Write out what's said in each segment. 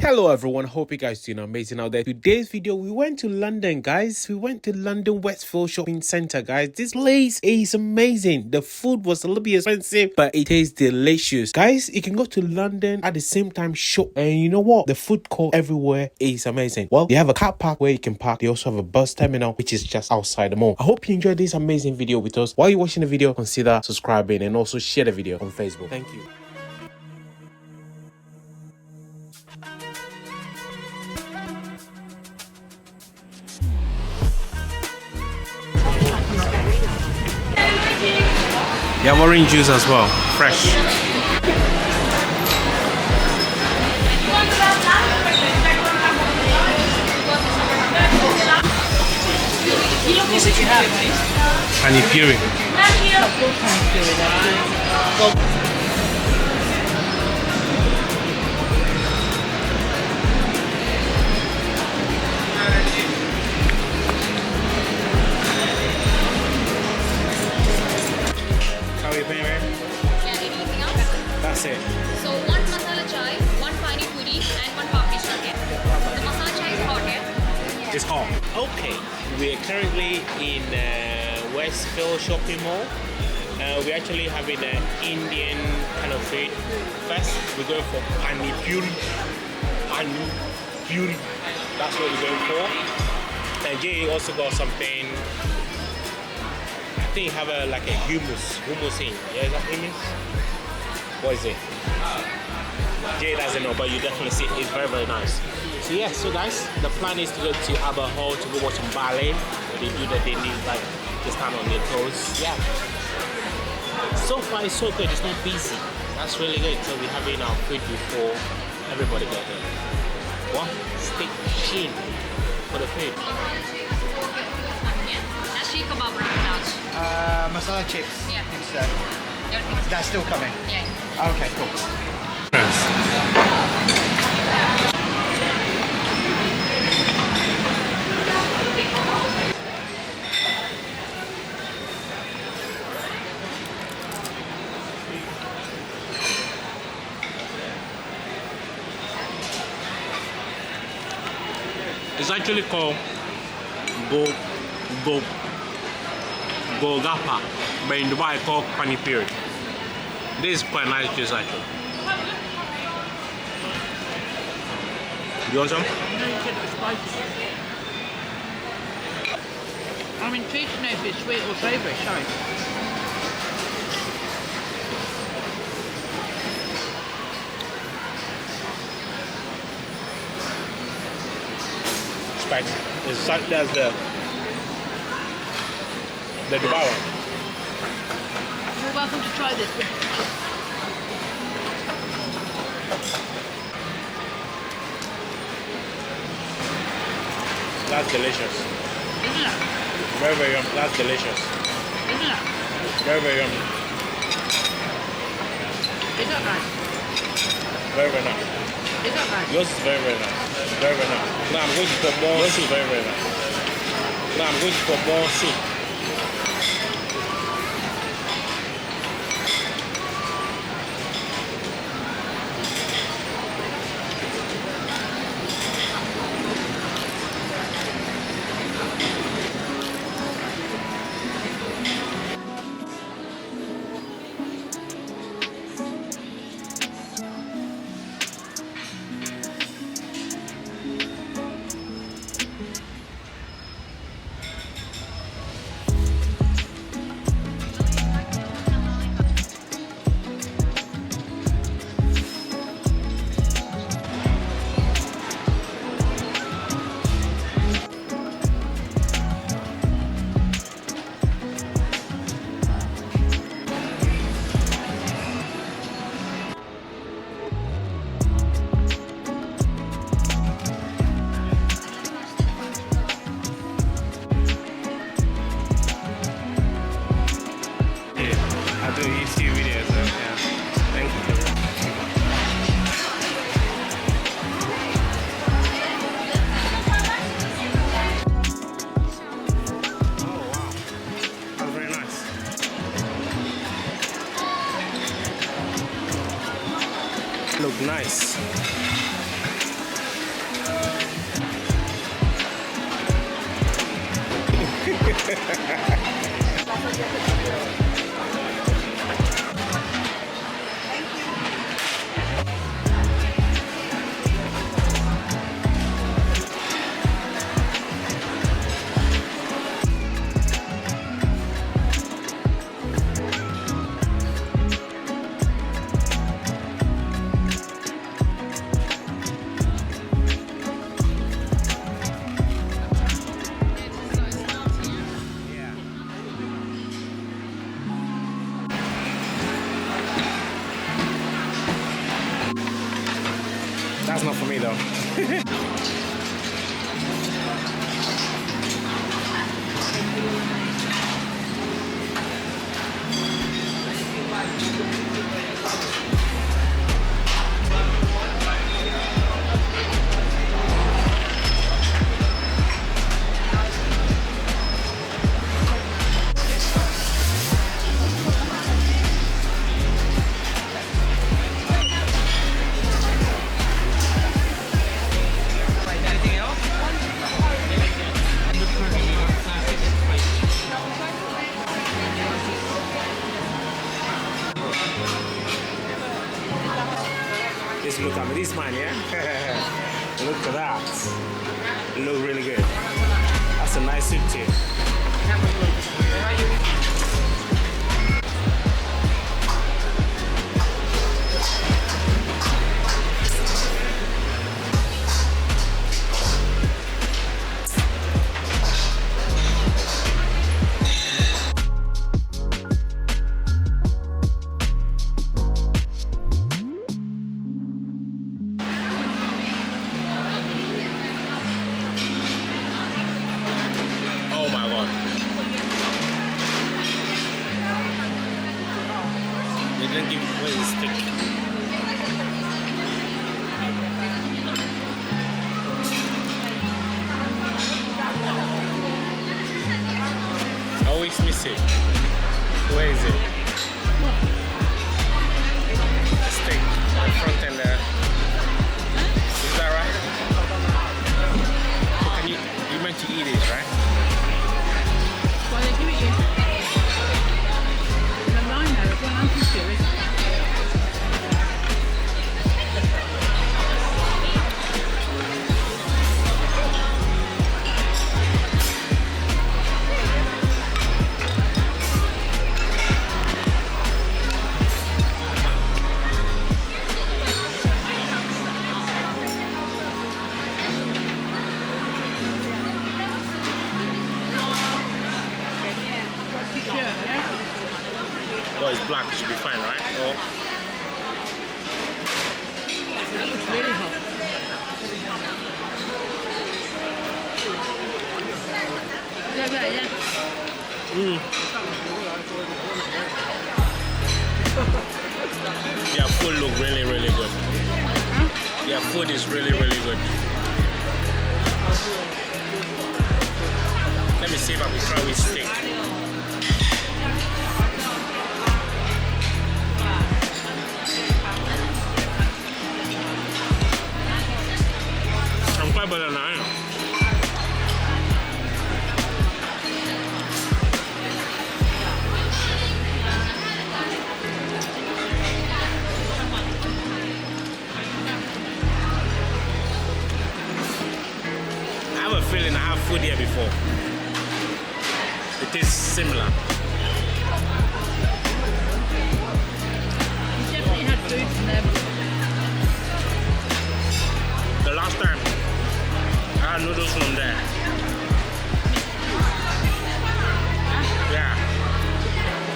Hello everyone, hope you guys doing amazing out there. Today's video, we went to London, guys. We went to London Westfield Shopping Centre, guys. This place is amazing. The food was a little bit expensive, but it tastes delicious. Guys, you can go to London at the same time shop. And you know what? The food court everywhere is amazing. Well, they have a car park where you can park. They also have a bus terminal, which is just outside the mall. I hope you enjoyed this amazing video with us. While you're watching the video, consider subscribing and also share the video on Facebook. Thank you. They have orange juice as well, fresh. Honey puree. That's it. So one masala chai, one pani puri, and one papri chaat. The masala chai is hot, yeah? It's hot. Okay, we are currently in Westfield shopping mall. We're actually having an Indian kind of food. First, we're going for pani puri. Pani puri. That's what we're going for. And Jay also got something. I think you have like a hummus thing. Yeah, is that hummus? What is it? Jay doesn't know, but you definitely see it's very, very nice. So yeah, so guys, the plan is to go to Albert Hall to go watch some ballet. They do that, they need like to stand on their toes. Yeah. So far it's so good, it's not busy. That's really good. So we're having our food before everybody get here. What? Stay tuned for the food. That's sheikh kebab right Masala chips. Yeah. Instead. That's still coming? Yeah. Okay, cool. It's actually called Golgappa, but in Dubai it's called pani puri. This is quite nice juice actually. You want some? I'm intrigued to know if it's sweet or savoury, sorry. Spicy. It's exactly as the Dubai one. You're welcome to try this. That's delicious. Isn't it? Very, very yummy. That's delicious. Isn't it? Very, very yummy. Is that nice? Very, very nice. Is that nice? Yours is very, very nice. Very, very nice. Now I'm going for more. Yours is very, very nice. Now I'm going for more soup. That's not for me though. Just look at me, this man, yeah? Look at that. Look really good. That's a nice soup too. Oh my god. They didn't give away the stick. I always miss it. Where is it? The stick. The front end there. Is that right? So can you meant to eat it, right? Well, they give it you. The line there, well, I'm confused. Well, it's black, it should be fine, right? Oh. It's really hot. Yeah. Their food look really, really good. Their food is really, really good. Let me see if I can try with steak. I'm quite better now. I have a feeling I have food here before. It is similar. You definitely had food from there before. The last time I had noodles from there. Yeah.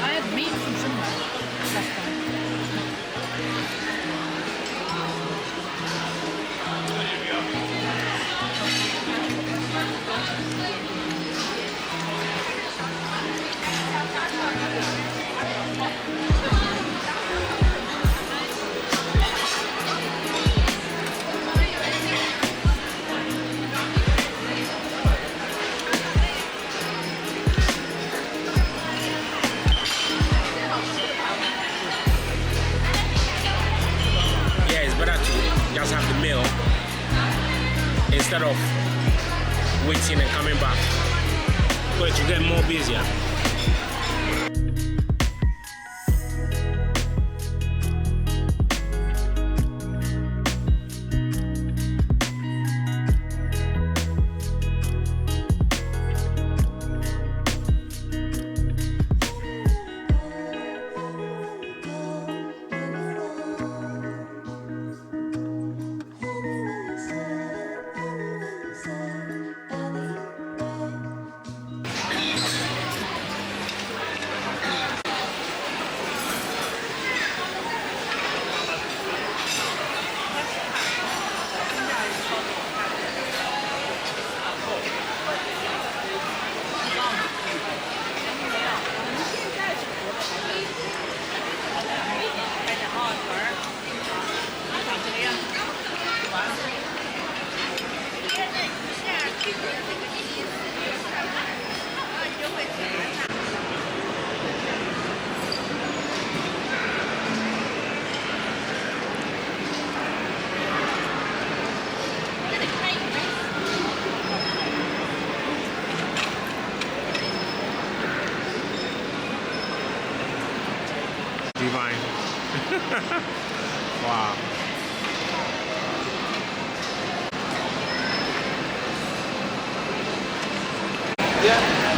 I had meat from somewhere last time. Yeah, it's better to just have the meal instead of waiting and coming back. Wait to get more busier. Divine. Wow. Yeah.